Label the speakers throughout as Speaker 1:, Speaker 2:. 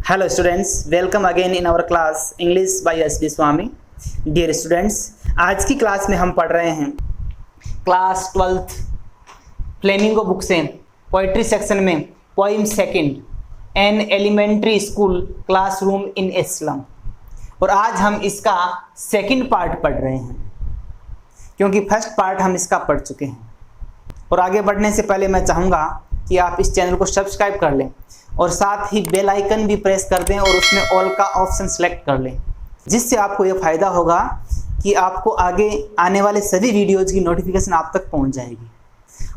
Speaker 1: Hello students, welcome again in our class English by S.D. Swami. Dear students, आज की class में हम पढ़ रहे हैं क्लास 12th फ्लेमिंगो बुक से पोइट्री सेक्शन में poem second an elementary school classroom in a slum. और आज हम इसका सेकंड पार्ट पढ़ रहे हैं क्योंकि फर्स्ट पार्ट हम इसका पढ़ चुके हैं। और आगे बढ़ने से पहले मैं चाहूँगा कि आप इस चैनल को सब्सक्राइब कर लें और साथ ही बेल आइकन भी प्रेस कर दें और उसमें ऑल का ऑप्शन सेलेक्ट कर लें, जिससे आपको ये फ़ायदा होगा कि आपको आगे आने वाले सभी वीडियोज़ की नोटिफिकेशन आप तक पहुंच जाएगी।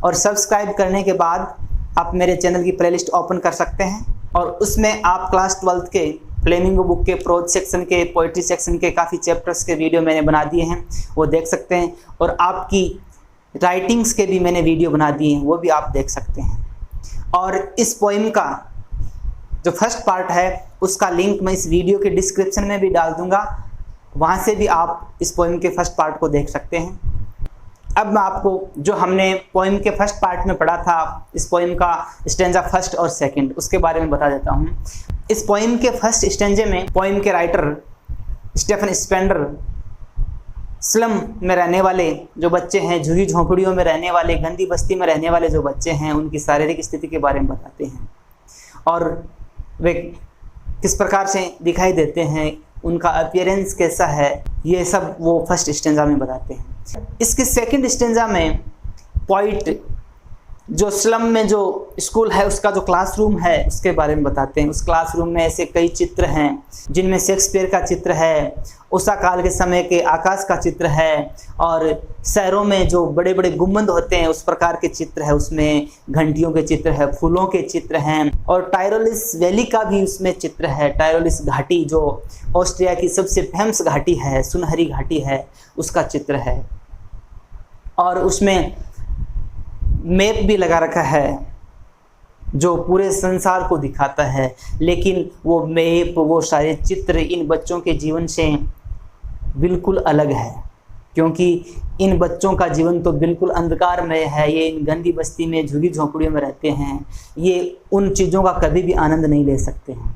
Speaker 1: और सब्सक्राइब करने के बाद आप मेरे चैनल की प्लेलिस्ट ओपन कर सकते हैं और उसमें आप क्लास 12th के फ्लेमिंगो बुक के प्रोज सेक्शन के पोइट्री सेक्शन के काफ़ी चैप्टर्स के वीडियो मैंने बना दिए हैं, वो देख सकते हैं। और आपकी राइटिंग्स के भी मैंने वीडियो बना दिए हैं, वो भी आप देख सकते हैं। और इस पोइम का जो फर्स्ट पार्ट है उसका लिंक मैं इस वीडियो के डिस्क्रिप्शन में भी डाल दूंगा, वहाँ से भी आप इस पोइम के फर्स्ट पार्ट को देख सकते हैं। अब मैं आपको जो हमने पोइम के फर्स्ट पार्ट में पढ़ा था, इस पोइम का स्टेंजा फर्स्ट और सेकंड, उसके बारे में बता देता हूँ। इस पोइम के फर्स्ट स्टेंजे में पोइम के राइटर स्टेफन स्पेंडर स्लम में रहने वाले जो बच्चे हैं, झुग्गी झोंपड़ियों में रहने वाले, गंदी बस्ती में रहने वाले जो बच्चे हैं, उनकी शारीरिक स्थिति के बारे में बताते हैं और वे किस प्रकार से दिखाई देते हैं, उनका अपीयरेंस कैसा है, ये सब वो फर्स्ट स्टेंजा में बताते हैं। इसके सेकंड स्टेंजा में पोइट जो स्लम में जो स्कूल है उसका जो क्लासरूम है उसके बारे में बताते हैं। उस क्लासरूम में ऐसे कई चित्र हैं जिनमें शेक्सपियर का चित्र है, उषा काल के समय के आकाश का चित्र है, और शहरों में जो बड़े बड़े गुंबद होते हैं उस प्रकार के चित्र है, उसमें घंटियों के चित्र है, फूलों के चित्र हैं, और टायरोलिस वैली का भी उसमें चित्र है। टायरोलिस घाटी जो ऑस्ट्रिया की सबसे फेमस घाटी है, सुनहरी घाटी है, उसका चित्र है। और उसमें मैप भी लगा रखा है जो पूरे संसार को दिखाता है, लेकिन वो मैप, वो सारे चित्र इन बच्चों के जीवन से बिल्कुल अलग है, क्योंकि इन बच्चों का जीवन तो बिल्कुल अंधकारमय है। ये इन गंदी बस्ती में झुग्गी झोंपड़ियों में रहते हैं, ये उन चीज़ों का कभी भी आनंद नहीं ले सकते हैं।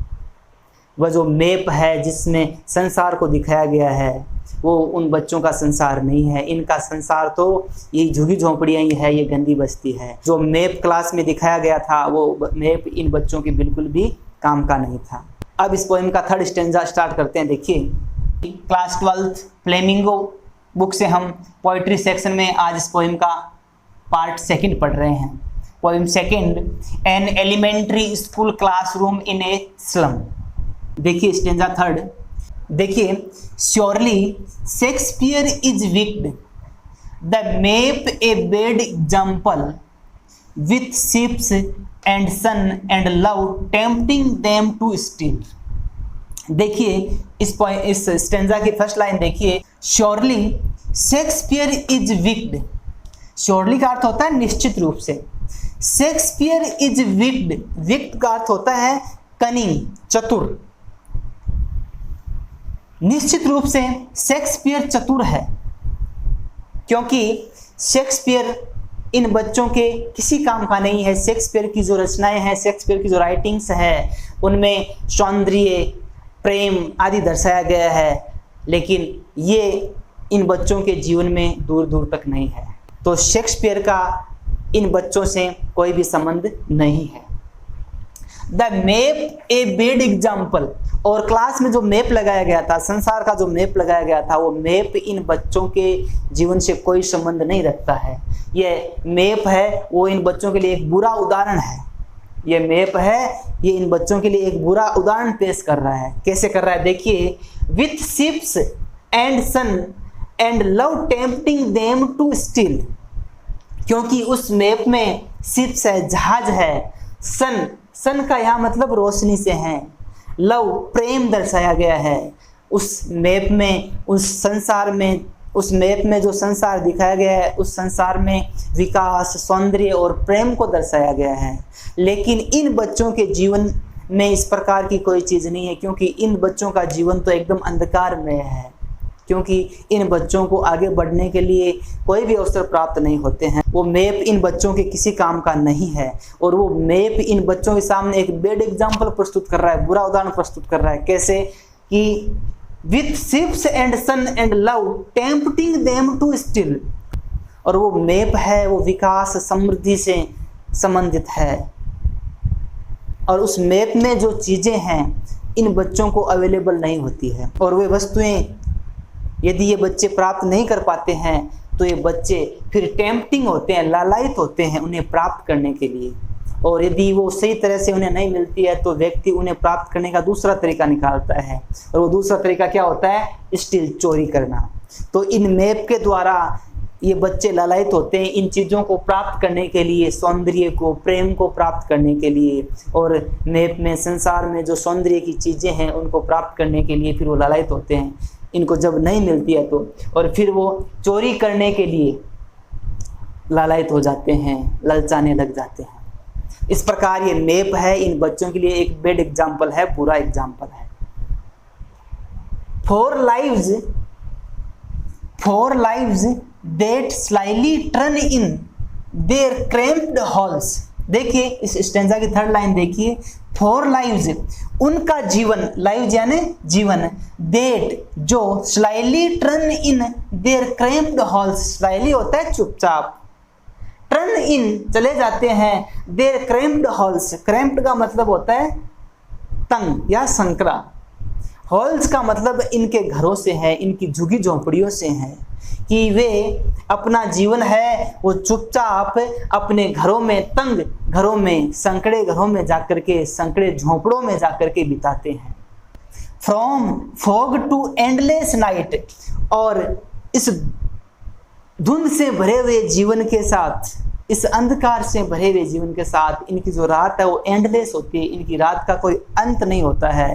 Speaker 1: वह जो मैप है जिसमें संसार को दिखाया गया है वो उन बच्चों का संसार नहीं है। इनका संसार तो ये झुग्गी झोंपड़ियाँ ही है, ये गंदी बस्ती है। जो मैप क्लास में दिखाया गया था वो मैप इन बच्चों की बिल्कुल भी काम का नहीं था। अब इस पोएम का थर्ड स्टेंजा स्टार्ट करते हैं। देखिए, क्लास 12th फ्लेमिंगो बुक से हम पोइट्री सेक्शन में आज इस पोएम का पार्ट सेकंड पढ़ रहे हैं। Poem second, an elementary school classroom in a slum. देखिए स्टेंजा थर्ड, देखिए, surely Shakespeare is wicked, the map a bad example, with ships and sun and love tempting them to steal. देखिए इस stanza की first line देखिए, surely Shakespeare is wicked. Surely का अर्थ होता है निश्चित रूप से। शेक्सपियर इज विक्ड, विक्ड का अर्थ होता है कनिंग, चतुर। निश्चित रूप से शेक्सपियर चतुर है, क्योंकि शेक्सपियर इन बच्चों के किसी काम का नहीं है। शेक्सपियर की जो रचनाएं हैं, शेक्सपियर की जो राइटिंग्स है, उनमें सौंदर्य, प्रेम आदि दर्शाया गया है, लेकिन ये इन बच्चों के जीवन में दूर दूर तक नहीं है। तो शेक्सपियर का इन बच्चों से कोई भी संबंध नहीं है। The map a bad example, और क्लास में जो मैप लगाया गया था, संसार का जो मैप लगाया गया था, वो मैप इन बच्चों के जीवन से कोई संबंध नहीं रखता है। ये मैप है वो इन बच्चों के लिए एक बुरा उदाहरण है। ये मैप है, ये इन बच्चों के लिए एक बुरा उदाहरण पेश कर रहा है। कैसे कर रहा है देखिए, with ships and sun and love tempting them to steal, क्योंकि उस मैप में शिप्स है, जहाज है, सन का यहाँ मतलब रोशनी से है, लव प्रेम दर्शाया गया है। उस मैप में, उस संसार में, उस मैप में जो संसार दिखाया गया है, उस संसार में विकास, सौंदर्य और प्रेम को दर्शाया गया है। लेकिन इन बच्चों के जीवन में इस प्रकार की कोई चीज़ नहीं है, क्योंकि इन बच्चों का जीवन तो एकदम अंधकार में है, क्योंकि इन बच्चों को आगे बढ़ने के लिए कोई भी अवसर प्राप्त नहीं होते हैं। वो मैप इन बच्चों के किसी काम का नहीं है और वो मैप इन बच्चों के सामने एक बैड एग्जाम्पल प्रस्तुत कर रहा है, बुरा उदाहरण प्रस्तुत कर रहा है। कैसे कि with ships and sun and love tempting them to steal, और वो मैप है वो विकास समृद्धि से संबंधित है और उस मैप में जो चीज़ें हैं इन बच्चों को अवेलेबल नहीं होती है और वे वस्तुएं यदि ये बच्चे प्राप्त नहीं कर पाते हैं तो ये बच्चे फिर टेम्पटिंग होते हैं, लालायित होते हैं उन्हें प्राप्त करने के लिए, और यदि वो सही तरह से उन्हें नहीं मिलती है तो व्यक्ति उन्हें प्राप्त करने का दूसरा तरीका निकालता है और वो दूसरा तरीका क्या होता है? स्टील, चोरी करना। तो इन मैप के द्वारा ये बच्चे लालायित होते हैं इन चीज़ों को प्राप्त करने के लिए, सौंदर्य को, प्रेम को प्राप्त करने के लिए, और मैप में संसार में जो सौंदर्य की चीज़ें हैं उनको प्राप्त करने के लिए फिर वो लालायित होते हैं। इनको जब नहीं मिलती है तो और फिर वो चोरी करने के लिए लालायित हो जाते हैं, ललचाने लग जाते हैं। इस प्रकार ये मैप है इन बच्चों के लिए एक बैड एग्जाम्पल है, बुरा एग्जाम्पल है। Four lives that slyly turn in their cramped halls। देखिए इस स्टेंजा की थर्ड लाइन देखिए, फोर लाइव्स उनका जीवन, लाइव यानी जीवन, देट जो slightly turn in their cramped halls, slightly होता है चुपचाप, टर्न इन चले जाते हैं देयर क्रैम्प्ड हॉल्स, क्रैम्प्ड का मतलब होता है तंग या संकरा, हॉल्स का मतलब इनके घरों से है, इनकी झुगी झोंपड़ियों से है कि वे अपना जीवन है वो चुपचाप अपने घरों में, तंग घरों में, संकड़े घरों में जाकर के, संकड़े झोंपड़ों में जाकर के बिताते हैं। From fog to endless night, और इस धुंध से भरे हुए जीवन के साथ, इस अंधकार से भरे हुए जीवन के साथ इनकी जो रात है वो एंडलेस होती है, इनकी रात का कोई अंत नहीं होता है।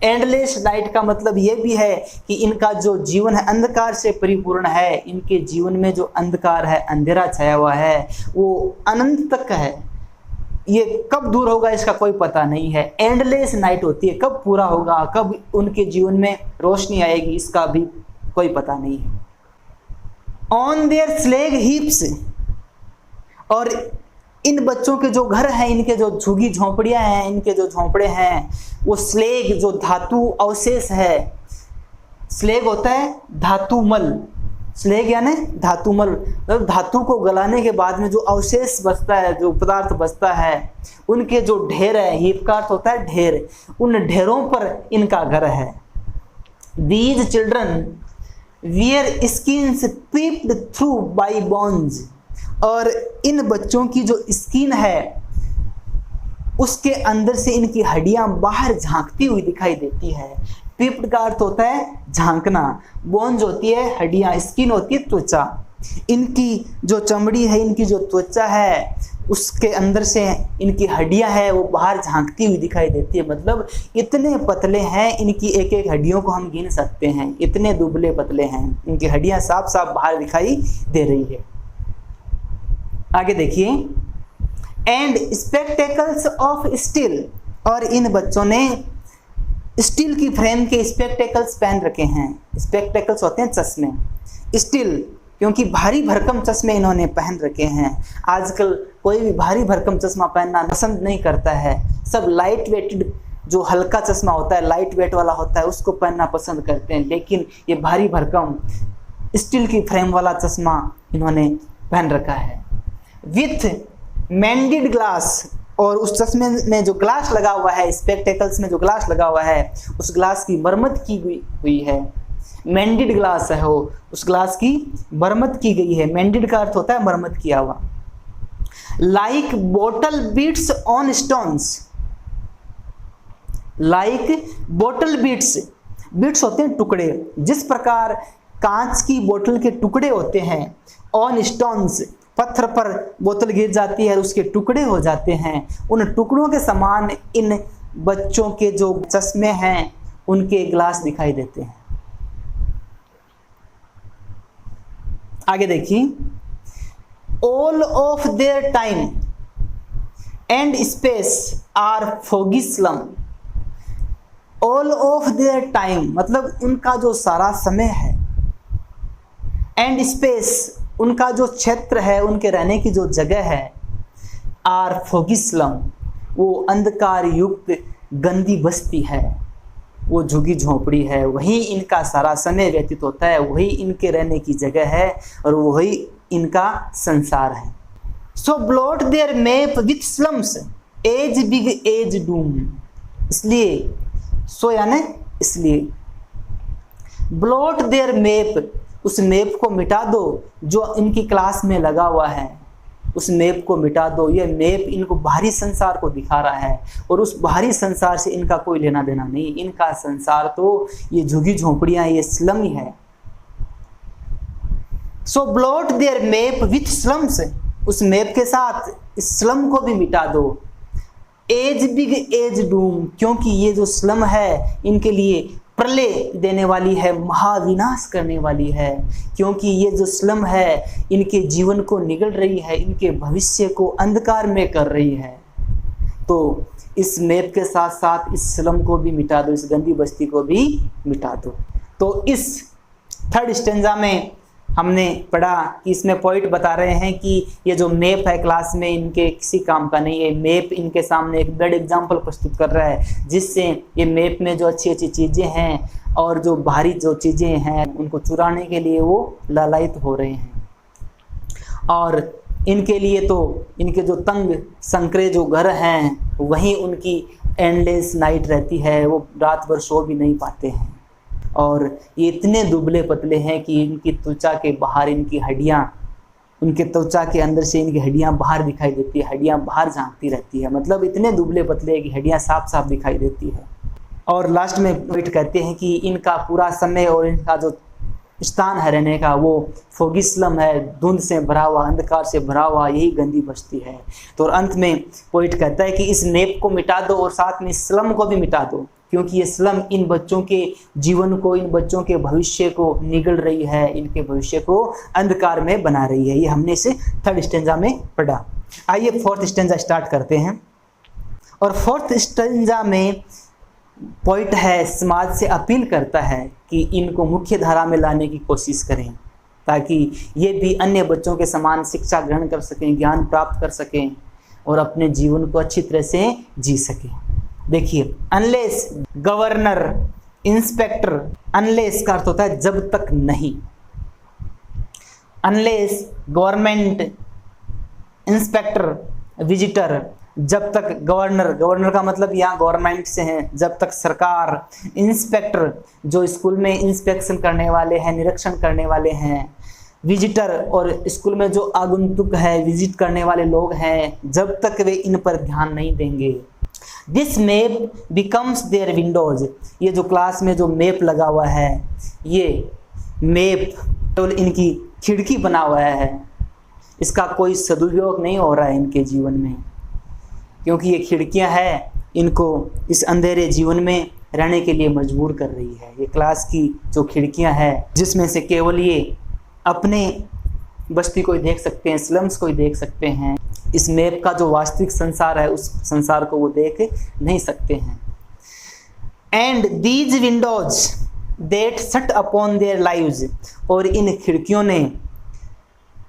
Speaker 1: एंडलेस नाइट का मतलब ये भी है कि इनका जो जीवन है अंधकार से परिपूर्ण है, इनके जीवन में जो अंधकार है, अंधेरा छाया हुआ है, वो अनंत तक है, ये कब दूर होगा इसका कोई पता नहीं है। एंडलेस नाइट होती है, कब पूरा होगा, कब उनके जीवन में रोशनी आएगी इसका भी कोई पता नहीं है। ऑन देयर स्लेग हीप्स, और इन बच्चों के जो घर हैं, इनके जो झुगी झोंपड़ियां हैं, इनके जो झोंपड़े हैं, वो स्लेग जो धातु अवशेष है, स्लेग होता है धातुमल, स्लेग यानी धातुमल, मतलब धातु को गलाने के बाद में जो अवशेष बचता है, जो पदार्थ बचता है, उनके जो ढेर है, हीप का अर्थ होता है ढेर, उन ढेरों पर इनका घर है। These children wear skins peeped through by bones, और इन बच्चों की जो स्किन है उसके अंदर से इनकी हड्डियां बाहर झांकती हुई दिखाई देती है। पीप्ड का अर्थ होता है झांकना, बोन्स होती है हड्डियां, स्किन होती है त्वचा। इनकी जो चमड़ी है, इनकी जो त्वचा है, उसके अंदर से इनकी हड्डियां है वो बाहर झांकती हुई दिखाई देती है। मतलब इतने पतले हैं, इनकी एक एक हड्डियों को हम गिन सकते हैं, इतने दुबले पतले हैं, इनकी हड्डियां साफ साफ बाहर दिखाई दे रही है। आगे देखिए, एंड स्पेक्टेकल्स ऑफ स्टील, और इन बच्चों ने स्टील की फ्रेम के स्पेक्टेकल्स पहन रखे हैं। स्पेक्टेकल्स होते हैं चश्मे, स्टील क्योंकि भारी भरकम चश्मे इन्होंने पहन रखे हैं। आजकल कोई भी भारी भरकम चश्मा पहनना पसंद नहीं करता है, सब लाइट वेटेड जो हल्का चश्मा होता है, लाइट वेट वाला होता है, उसको पहनना पसंद करते हैं। लेकिन ये भारी भरकम स्टील की फ्रेम वाला चश्मा इन्होंने पहन रखा है। विथ मेंडेड ग्लास, और उस चश्मे में जो ग्लास लगा हुआ है, स्पेक्टेकल्स में जो ग्लास लगा हुआ है, उस ग्लास की मरम्मत की हुई है। मेंडेड ग्लास है वो, उस ग्लास की मरम्मत की गई है। मेंडेड का अर्थ होता है मरम्मत किया हुआ। Like bottle bits on stones, like bottle bits, bits होते हैं टुकड़े, जिस प्रकार कांच की बोतल के टुकड़े होते हैं, ऑन स्टोन्स पत्थर पर बोतल गिर जाती है और उसके टुकड़े हो जाते हैं, उन टुकड़ों के समान इन बच्चों के जो चश्मे हैं उनके ग्लास दिखाई देते हैं। आगे देखिए, all of their time and space are foggy slum. All of their time मतलब उनका जो सारा समय है, एंड स्पेस, उनका जो क्षेत्र है, उनके रहने की जो जगह है, आर फोगी स्लम, वो अंधकार युक्त गंदी बस्ती है, वो झुगी झोंपड़ी है, वही इनका सारा समय व्यतीत होता है, वही इनके रहने की जगह है और वही इनका संसार है। So blot their map with slums as big as doom, इसलिए सो यानी इसलिए, ब्लॉट देयर मैप, उस मैप को मिटा दो जो इनकी क्लास में लगा हुआ है, उस मैप को मिटा दो। ये मैप इनको बाहरी संसार को दिखा रहा है और उस बाहरी संसार से इनका कोई लेना देना नहीं, इनका संसार तो ये झुगी झोंपड़ियां, ये स्लम ही है। So blot their map with slums, उस मैप के साथ इस स्लम को भी मिटा दो। एज बिग एज डूम, क्योंकि ये जो स्लम है इनके लिए प्रलय देने वाली है, महाविनाश करने वाली है, क्योंकि ये जो स्लम है इनके जीवन को निगल रही है, इनके भविष्य को अंधकार में कर रही है। तो इस मैप के साथ साथ इस स्लम को भी मिटा दो, इस गंदी बस्ती को भी मिटा दो। तो इस थर्ड स्टेंजा में हमने पढ़ा कि इसमें पॉइंट बता रहे हैं कि ये जो मैप है क्लास में इनके किसी काम का नहीं है। मैप इनके सामने एक ब्लड एग्जाम्पल प्रस्तुत कर रहा है, जिससे ये मैप में जो अच्छी अच्छी चीज़ें हैं और जो बाहरी जो चीज़ें हैं उनको चुराने के लिए वो लालायित हो रहे हैं। और इनके लिए तो इनके जो तंग संकरे जो घर हैं वहीं उनकी एंडलेस नाइट रहती है, वो रात भर सो भी नहीं पाते हैं। और ये इतने दुबले पतले हैं कि इनकी त्वचा के बाहर इनकी हड्डियाँ, उनके त्वचा के अंदर से इनकी हड्डियाँ बाहर दिखाई देती है, हड्डियाँ बाहर झांकती रहती है, मतलब इतने दुबले पतले हैं कि हड्डियाँ साफ साफ दिखाई देती है। और लास्ट में पॉइंट कहते हैं कि इनका पूरा समय और इनका जो स्थान है रहने का वो फोगी स्लम है, धुंध से भरा हुआ, अंधकार से भरा हुआ, यही गंदी बस्ती है। तो अंत में पॉइंट कहता है कि इस नेप को मिटा दो और साथ में स्लम को भी मिटा दो, क्योंकि ये स्लम इन बच्चों के जीवन को, इन बच्चों के भविष्य को निगल रही है, इनके भविष्य को अंधकार में बना रही है। ये हमने इसे थर्ड स्टेंजा में पढ़ा। आइए फोर्थ स्टेंजा स्टार्ट करते हैं। और फोर्थ स्टेंजा में पॉइंट है, समाज से अपील करता है कि इनको मुख्य धारा में लाने की कोशिश करें, ताकि ये भी अन्य बच्चों के समान शिक्षा ग्रहण कर सकें, ज्ञान प्राप्त कर सकें और अपने जीवन को अच्छी तरह से जी सकें। देखिए, अनलेस गवर्नर इंस्पेक्टर, अनलेस का अर्थ होता है जब तक नहीं, अनलेस गवर्नमेंट इंस्पेक्टर विजिटर, जब तक गवर्नर, गवर्नर का मतलब यहाँ गवर्नमेंट से है, जब तक सरकार, इंस्पेक्टर जो स्कूल में इंस्पेक्शन करने वाले हैं, निरीक्षण करने वाले हैं, विजिटर और स्कूल में जो आगंतुक है, विजिट करने वाले लोग हैं, जब तक वे इन पर ध्यान नहीं देंगे, this map becomes their windows, ये जो क्लास में जो मैप लगा हुआ है, ये मैप केवल इनकी खिड़की बना हुआ है, इसका कोई सदुपयोग नहीं हो रहा है इनके जीवन में, क्योंकि ये खिड़कियां हैं इनको इस अंधेरे जीवन में रहने के लिए मजबूर कर रही है। ये क्लास की जो खिड़कियां हैं, जिसमें से केवल ये अपने बस्ती को ही देख सकते हैं, स्लम्स को ही देख सकते हैं, इस मैप का जो वास्तविक संसार है उस संसार को वो देख नहीं सकते हैं। And these Windows that shut upon their lives, और इन खिड़कियों ने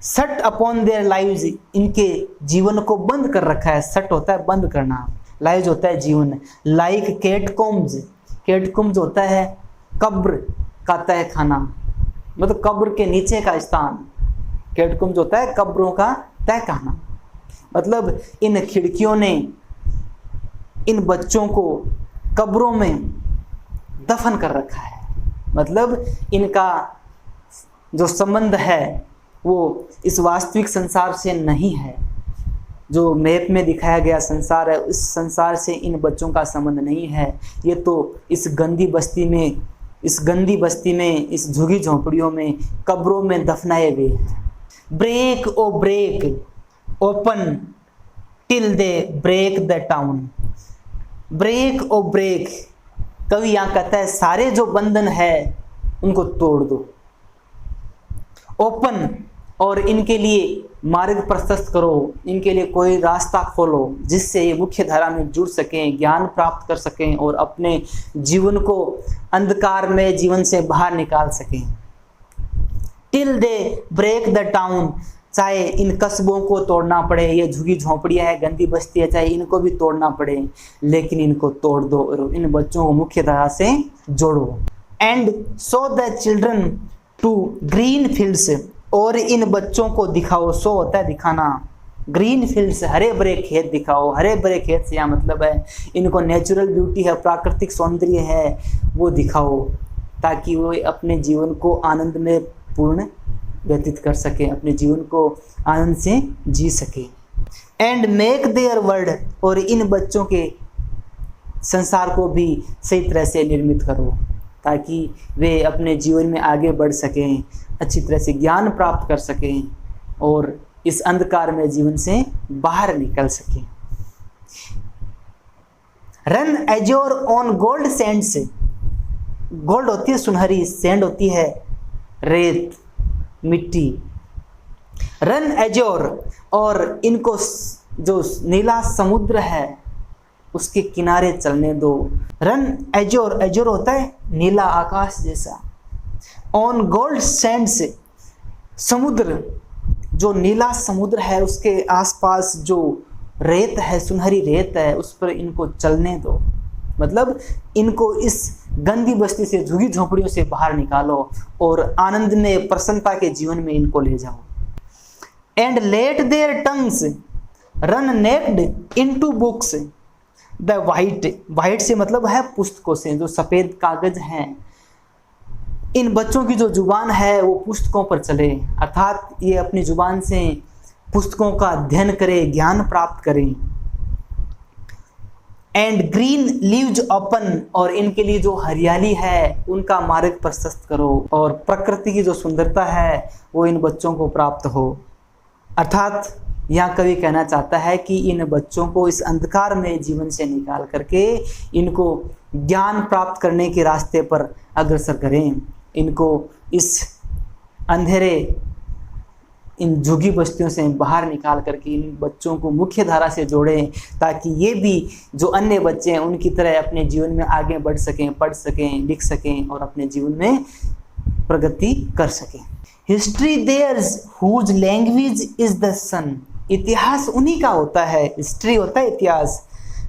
Speaker 1: शट अपॉन देयर लाइव्स, इनके जीवन को बंद कर रखा है। शट होता है बंद करना, लाइव्स होता है जीवन। लाइक कैटकॉम्स, कैटकॉम्स होता है कब्र का तह खाना, मतलब कब्र के नीचे का स्थान। कैटकॉम्स होता है कब्रों का तह खाना, मतलब इन खिड़कियों ने इन बच्चों को कब्रों में दफन कर रखा है। मतलब इनका जो संबंध है वो इस वास्तविक संसार से नहीं है, जो मैप में दिखाया गया संसार है उस संसार से इन बच्चों का संबंध नहीं है। ये तो इस गंदी बस्ती में, इस झुगी झोंपड़ियों में, कब्रों में दफनाए गए हैं। Break O break open till they break the town, break O break, कवि यहाँ कहता है सारे जो बंधन है उनको तोड़ दो, ओपन और इनके लिए मार्ग प्रशस्त करो, इनके लिए कोई रास्ता खोलो जिससे ये मुख्य धारा में जुड़ सकें, ज्ञान प्राप्त कर सकें और अपने जीवन को अंधकार में जीवन से बाहर निकाल सकें। Till they break the town, चाहे इन कस्बों को तोड़ना पड़े, ये झुगी झोंपड़ियां है, गंदी बस्ती है, चाहे इनको भी तोड़ना पड़े, लेकिन इनको तोड़ दो और इन बच्चों को मुख्य धारा से जोड़ो। And show the children to green fields, और इन बच्चों को दिखाओ, शो होता है दिखाना, ग्रीन फील्ड्स हरे भरे खेत दिखाओ। हरे भरे खेत से यहाँ मतलब है इनको नेचुरल ब्यूटी है, प्राकृतिक सौंदर्य है, वो दिखाओ, ताकि वो अपने जीवन को आनंद में पूर्ण व्यतीत कर सके, अपने जीवन को आनंद से जी सके। एंड मेक देयर वर्ल्ड, और इन बच्चों के संसार को भी सही तरह से निर्मित करो, ताकि वे अपने जीवन में आगे बढ़ सकें, अच्छी तरह से ज्ञान प्राप्त कर सकें और इस अंधकार में जीवन से बाहर निकल सकें। Run एजोर on gold Sands, gold होती है सुनहरी, सैंड होती है रेत मिट्टी। रन एजोर, और इनको जो नीला समुद्र है उसके किनारे चलने दो। रन एजोर, एजोर होता है नीला आकाश जैसा। ऑन गोल्ड सैंड्स, समुद्र जो नीला समुद्र है उसके आसपास जो रेत है, सुनहरी रेत है, उस पर इनको चलने दो। मतलब इनको इस गंदी बस्ती से, झुगी झोंपड़ियों से बाहर निकालो और आनंद में, प्रसन्नता के जीवन में इनको ले जाओ। And let their tongues run naked into books the white, white से मतलब है पुस्तकों से, जो सफ़ेद कागज हैं। इन बच्चों की जो जुबान है वो पुस्तकों पर चले, अर्थात ये अपनी जुबान से पुस्तकों का अध्ययन करें, ज्ञान प्राप्त करें। एंड ग्रीन लीव्स ओपन, और इनके लिए जो हरियाली है उनका मार्ग प्रशस्त करो, और प्रकृति की जो सुंदरता है वो इन बच्चों को प्राप्त हो। अर्थात यहाँ कवि कहना चाहता है कि इन बच्चों को इस अंधकार में जीवन से निकाल करके इनको ज्ञान प्राप्त करने के रास्ते पर अग्रसर करें, इनको इस अंधेरे, इन झुगी बस्तियों से बाहर निकाल करके इन बच्चों को मुख्य धारा से जोड़ें, ताकि ये भी जो अन्य बच्चे हैं उनकी तरह अपने जीवन में आगे बढ़ सकें, पढ़ सकें, लिख सकें और अपने जीवन में प्रगति कर सकें। History theirs whose language is the sun, इतिहास उन्हीं का होता है, हिस्ट्री होता है इतिहास।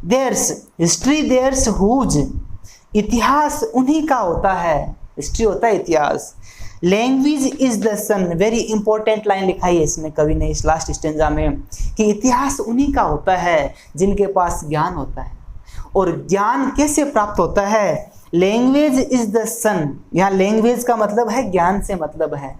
Speaker 1: देयर्स, हिस्ट्री देयर्स हुज, इतिहास उन्हीं का होता है, हिस्ट्री होता है इतिहास। Language is the sun, very important line लिखाई है इसमें कवि ने इस लास्ट स्टेंजा में, कि इतिहास उन्हीं का होता है जिनके पास ज्ञान होता है। और ज्ञान कैसे प्राप्त होता है? लैंग्वेज इज द सन, यहाँ लैंग्वेज का मतलब है ज्ञान से मतलब है।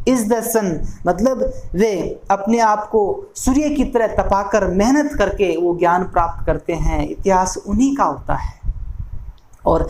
Speaker 1: इज द सन मतलब वे अपने आप को सूर्य की तरह तपाकर मेहनत करके वो ज्ञान प्राप्त करते हैं, इतिहास उन्हीं का होता है। और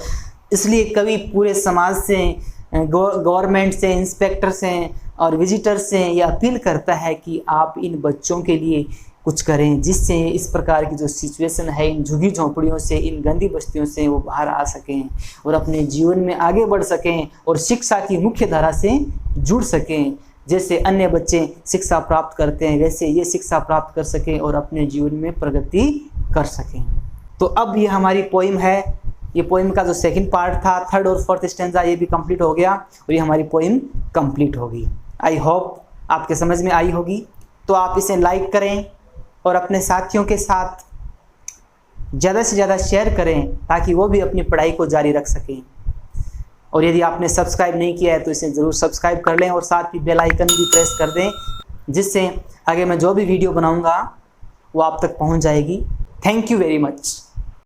Speaker 1: इसलिए कवि पूरे समाज से, गवर्नमेंट से, इंस्पेक्टर से और विजिटर से ये अपील करता है कि आप इन बच्चों के लिए कुछ करें, जिससे इस प्रकार की जो सिचुएशन है, इन झुगी झोंपड़ियों से, इन गंदी बस्तियों से वो बाहर आ सकें और अपने जीवन में आगे बढ़ सकें और शिक्षा की मुख्य धारा से जुड़ सकें। जैसे अन्य बच्चे शिक्षा प्राप्त करते हैं वैसे ये शिक्षा प्राप्त कर सकें और अपने जीवन में प्रगति कर सकें। तो अब ये हमारी पोइम है, ये पोइम का जो सेकंड पार्ट था, थर्ड और फोर्थ स्टेंजा, ये भी कंप्लीट हो गया और ये हमारी पोइम कंप्लीट होगी। आई होप आपके समझ में आई होगी। तो आप इसे लाइक करें और अपने साथियों के साथ ज़्यादा से ज़्यादा शेयर करें ताकि वो भी अपनी पढ़ाई को जारी रख सकें। और यदि आपने सब्सक्राइब नहीं किया है तो इसे ज़रूर सब्सक्राइब कर लें और साथ ही बेल आइकन भी प्रेस कर दें, जिससे आगे मैं जो भी वीडियो बनाऊंगा वो आप तक पहुंच जाएगी। Thank you very much.